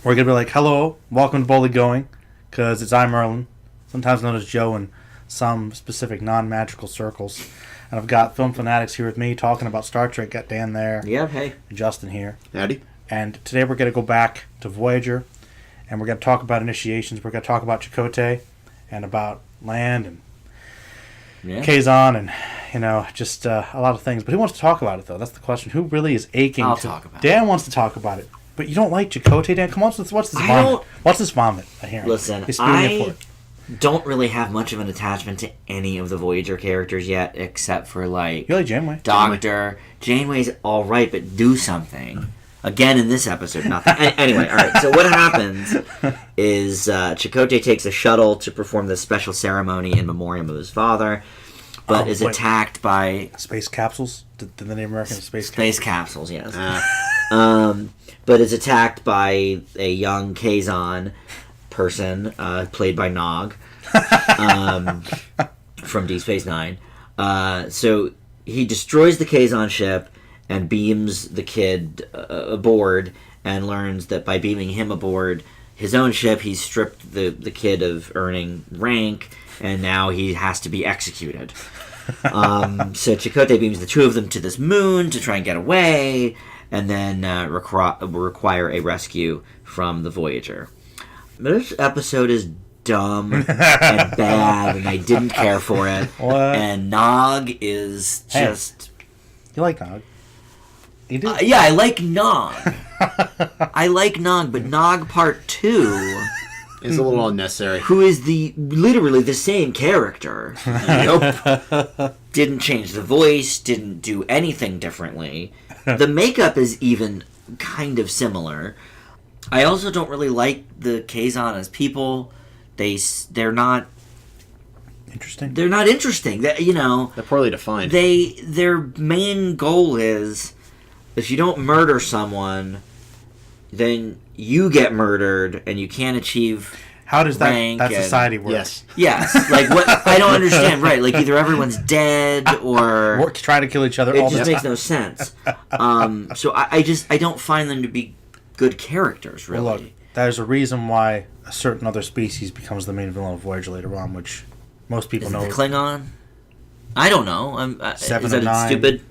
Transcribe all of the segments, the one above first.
We're going to be like, hello, welcome to Boldly Going, because it's I, Merlin, sometimes known as Joe in some specific non-magical circles. And I've got film fanatics here with me talking about Star Trek. Got Dan there. Yeah, hey. And Justin here. Howdy. And today we're going to go back to Voyager, and we're going to talk about initiations. We're going to talk about Chakotay and about land and Kazon and, just a lot of things. But who wants to talk about it, though? That's the question. Who really is aching I'll talk about Dan wants to talk about it. But you don't like Chakotay, Dan? Come on, what's this vomit? What's this vomit? I hear. Listen, I don't really have much of an attachment to any of the Voyager characters yet, except for, You like Janeway. Doctor. Janeway's all right, but do something. Again, in this episode, nothing. Anyway, all right, so what happens is Chakotay takes a shuttle to perform this special ceremony in memoriam of his father, but is attacked by... Space capsules? Did the Native American Space capsules, yes. But is attacked by a young Kazon person, played by Nog, from Deep Space Nine. So he destroys the Kazon ship and beams the kid aboard, and learns that by beaming him aboard his own ship, he's stripped the kid of earning rank, and now he has to be executed. So Chakotay beams the two of them to this moon to try and get away, and then require a rescue from the Voyager. This episode is dumb and bad, and I didn't care for it. What? And Nog is just... You like Nog? You do? Yeah, I like Nog. I like Nog, but Nog Part 2... It's a little unnecessary. Who is literally the same character. Nope. Didn't change the voice, didn't do anything differently. The makeup is even kind of similar. I also don't really like the Kazon as people. They're not interesting. They're not interesting. They're poorly defined. Their main goal is, if you don't murder someone, then you get murdered and you can't achieve. How does that society work? Yes. Like, what? I don't understand. Right? Like, either everyone's dead or try to kill each other. It just makes no sense. So I don't find them to be good characters. Really. Well, look, there's a reason why a certain other species becomes the main villain of Voyager later on, which most people know. The Klingon? I don't know. Seven is of that Nine. Stupid.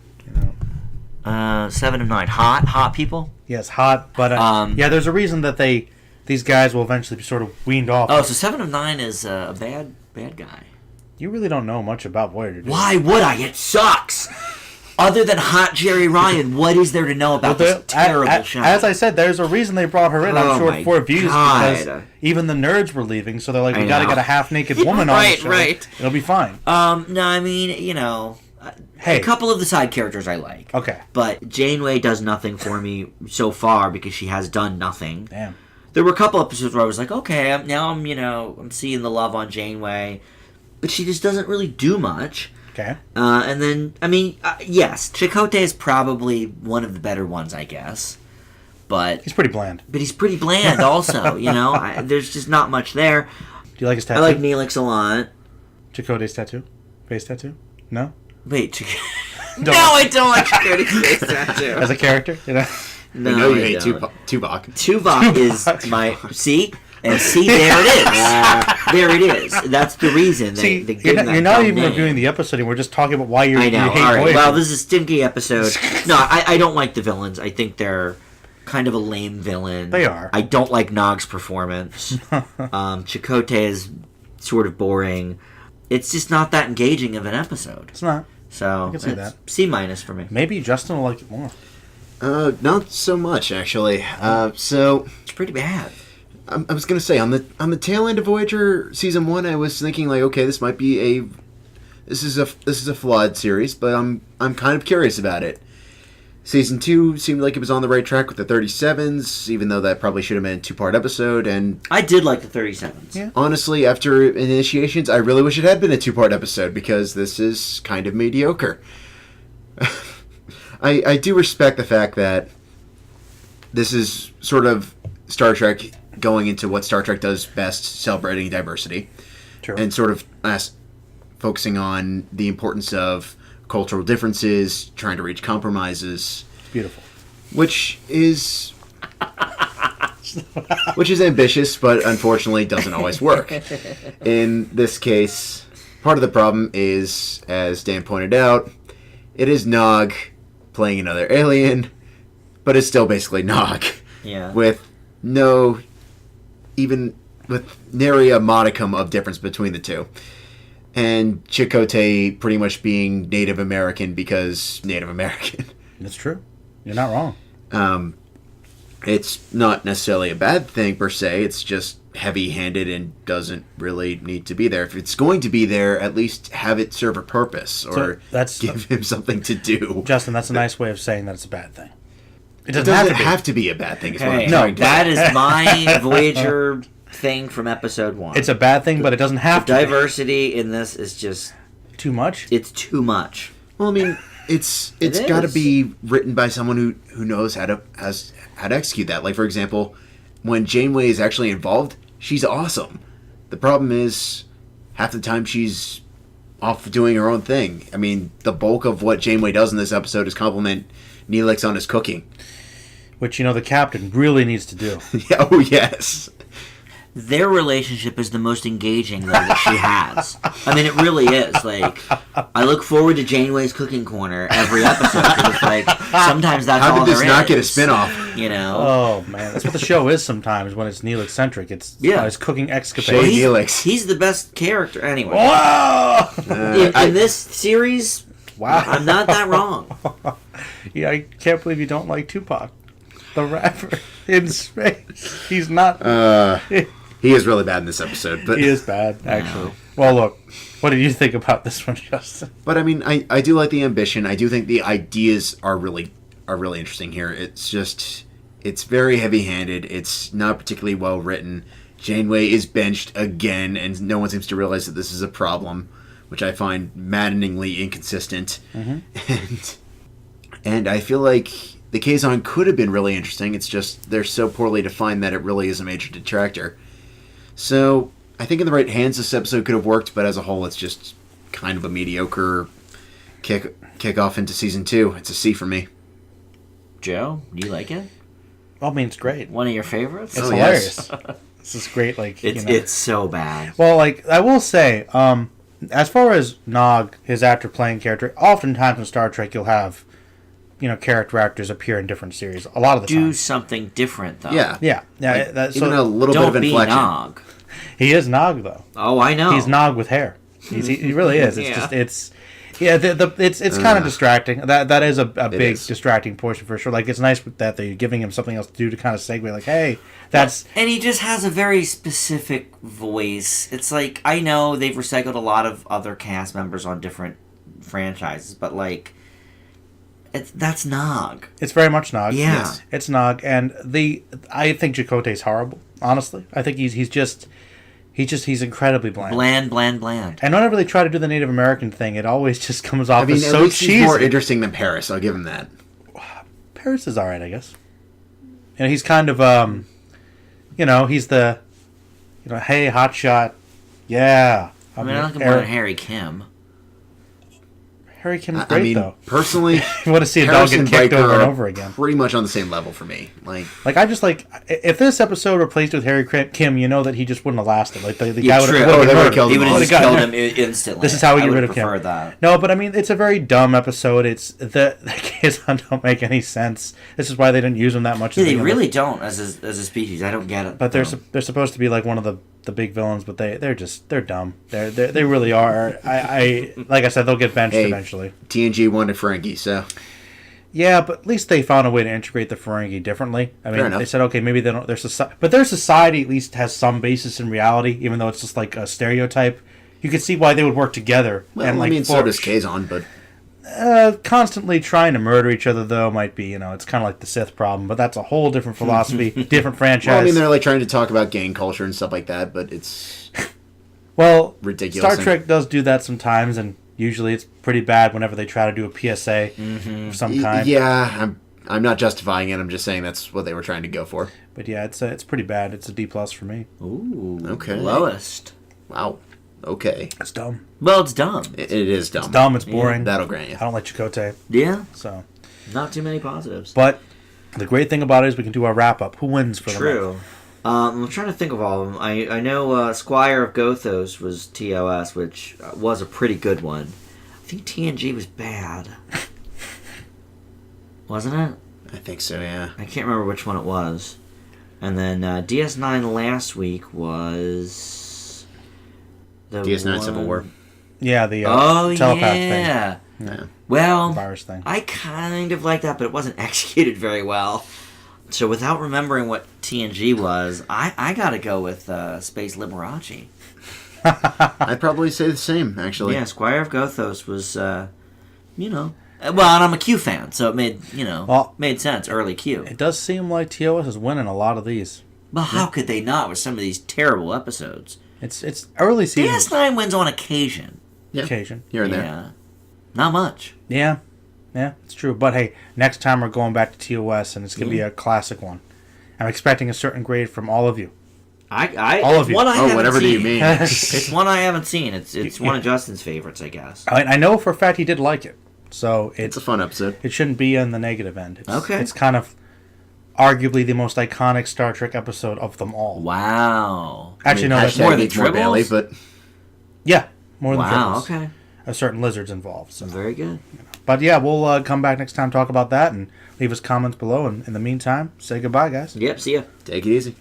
7 of 9. Hot people. Yes, hot. But there's a reason that these guys will eventually be sort of weaned off. Oh, so 7 of 9 is a bad guy. You really don't know much about Voyager, do you? Why would I? It sucks. Other than hot Jerry Ryan, what is there to know about this terrible show? As I said, there's a reason they brought her in. I'm sure for views because even the nerds were leaving, so they're like, we got to get a half-naked woman on the show. Right. It'll be fine. No, I mean, a couple of the side characters I like. Okay. But Janeway does nothing for me so far because she has done nothing. Damn. There were a couple episodes where I was like, okay, I'm seeing the love on Janeway, but she just doesn't really do much. Okay. And then, yes, Chakotay is probably one of the better ones, I guess. But he's pretty bland. But he's pretty bland also, there's just not much there. Do you like his tattoo? I like Neelix a lot. Chakotay's tattoo? Face tattoo? No? Wait, no, I don't like Chakotay's face tattoo. As a character, No, I know you hate Tuvok. Tuvok is my... See? And see, there it is. There it is. That's the reason they give him that you're not even name. Reviewing the episode, and we're just talking about why you hate All right. Voyager. Well, this is a stinky episode. No, I don't like the villains. I think they're kind of a lame villain. They are. I don't like Nog's performance. Chakotay is sort of boring. It's just not that engaging of an episode. It's not. So I can see that. C- for me. Maybe Justin will like it more. Not so much actually. So it's pretty bad. I was gonna say on the tail end of Voyager season 1, I was thinking like, okay, this is a flawed series, but I'm kind of curious about it. Season 2 seemed like it was on the right track with the 37s, even though that probably should have been a 2-part episode. And I did like the 37s. Yeah. Honestly, after Initiations, I really wish it had been a 2-part episode because this is kind of mediocre. I do respect the fact that this is sort of Star Trek going into what Star Trek does best, celebrating diversity. True. And sort of focusing on the importance of cultural differences, trying to reach compromises. Beautiful. Which is which is ambitious, but unfortunately doesn't always work. In this case, part of the problem is, as Dan pointed out, it is Nog playing another alien, but it's still basically Nog. Yeah. With nary a modicum of difference between the two. And Chakotay pretty much being Native American because Native American. That's true. You're not wrong. It's not necessarily a bad thing per se. It's just heavy-handed and doesn't really need to be there. If it's going to be there, at least have it serve a purpose or give him something to do. Justin, that's a nice way of saying that it's a bad thing. It doesn't have to be a bad thing. That is my Voyager thing from episode 1. It's a bad thing, but it doesn't have to. Diversity in this is just too much. It's too much. Well, I mean, it's got to be written by someone who knows how to execute that. Like, for example, when Janeway is actually involved, she's awesome. The problem is half the time she's off doing her own thing. I mean, the bulk of what Janeway does in this episode is compliment Neelix on his cooking, which the captain really needs to do. Oh yes. Their relationship is the most engaging though that she has. I mean, it really is. Like, I look forward to Janeway's cooking corner every episode. It's like sometimes that's all there is. How did this not get a spin-off? Oh man, that's what the show is sometimes when it's Neelix centric. It's his cooking escapade. He's the best character anyway. Whoa! In this series, wow, I'm not that wrong. Yeah, I can't believe you don't like Tupac, the rapper in space. He's not. He is really bad in this episode, but he is bad actually. Well, look, what did you think about this one, Justin? But I mean, I do like the ambition. I do think the ideas are really interesting here. It's very heavy-handed. It's not particularly well written. Janeway is benched again, and no one seems to realize that this is a problem, which I find maddeningly inconsistent. Mm-hmm. And I feel like the Kazon could have been really interesting. It's just they're so poorly defined that it really is a major detractor. So I think in the right hands this episode could have worked, but as a whole it's just kind of a mediocre kick off into season 2. It's a C for me. Joe, do you like it? I mean, it's great. One of your favorites? It's hilarious. This is great. Like it's so bad. Well, like I will say, as far as Nog, his actor playing character, oftentimes in Star Trek you'll have character actors appear in different series. A lot of the time. Do something different, though. Yeah. Like, even a little bit of inflection. Don't be Nog. He is Nog, though. Oh, I know. He's Nog with hair. He really is. It's it's kind of distracting. That is a big distracting portion for sure. Like, it's nice that they're giving him something else to do to kind of segue. Like, hey, that's... And he just has a very specific voice. It's like, I know they've recycled a lot of other cast members on different franchises, but, like... That's Nog. It's very much Nog. Yeah. Yes, it's Nog, and I think Chakotay's horrible. Honestly, I think he's incredibly bland. Bland. And whenever they try to do the Native American thing, it always just comes off as so at least cheesy. He's more interesting than Paris. I'll give him that. Paris is all right, I guess. He's kind of he's the hey, hotshot, yeah. I like him more than Harry Kim. Harry Kim's great, though. Personally, you want to see a dog get kicked over and over again. Pretty much on the same level for me. Like I just if this episode replaced with Harry Kim, that he just wouldn't have lasted. Like the guy would have killed him. He would have killed him instantly. This is how we get rid of Kim. That. No, but I mean, it's a very dumb episode. It's the kids don't make any sense. This is why they didn't use them that much. Yeah, they really don't as a species. I don't get it. But they're supposed to be like one of the big villains, but they're dumb. They really are. I like I said, they'll get benched eventually. TNG wanted Ferengi, so yeah, but at least they found a way to integrate the Ferengi differently. I mean, they said okay, maybe they don't. But their society at least has some basis in reality, even though it's just like a stereotype. You could see why they would work together. Well, and like so does Kazon, but constantly trying to murder each other though might be it's kind of like the Sith problem, but that's a whole different philosophy, different franchise. Well, I mean, they're like trying to talk about gang culture and stuff like that, but it's ridiculous. Star Trek does do that sometimes, and usually it's pretty bad whenever they try to do a PSA of some kind. Yeah, I'm not justifying it. I'm just saying that's what they were trying to go for. But yeah, it's pretty bad. It's a D+ for me. Ooh, okay, lowest. Wow. Okay. It's dumb. Well, it's dumb. It is dumb. It's dumb. It's boring. That'll grant you. I don't like Chakotay. Yeah. So. Not too many positives. But The great thing about it is we can do our wrap-up. Who wins for the month? True. I'm trying to think of all of them. I know Squire of Gothos was TOS, which was a pretty good one. I think TNG was bad. Wasn't it? I think so, yeah. I can't remember which one it was. And then DS9 last week was... DS9 Civil War. Yeah, the telepath thing. Yeah. Well, virus thing. I kind of like that, but it wasn't executed very well. So without remembering what TNG was, I gotta go with Space Liberace. I'd probably say the same, actually. Yeah, Squire of Gothos was, well, and I'm a Q fan, so it made sense. Early Q. It does seem like TOS is winning a lot of these. But how could they not with some of these terrible episodes? It's early season. DS9 wins on occasion. Yeah. Occasion. Here and there. Yeah. Not much. Yeah, it's true. But hey, next time we're going back to TOS, and it's going to be a classic one. I'm expecting a certain grade from all of you. All of you. One I haven't whatever seen. do you mean? It's one I haven't seen. It's one of Justin's favorites, I guess. I know for a fact he did like it. So It's a fun episode. It shouldn't be on the negative end. Okay. It's kind of arguably the most iconic Star Trek episode of them all. Wow. Actually, no, that's hashtag more than needs more Tribbles? Bailey, but yeah, more than Wow, Tribbles. okay. A certain lizard's involved. So. Very good. But yeah, we'll come back next time, talk about that, and leave us comments below. And in the meantime, say goodbye, guys. Yep, see ya. take it easy.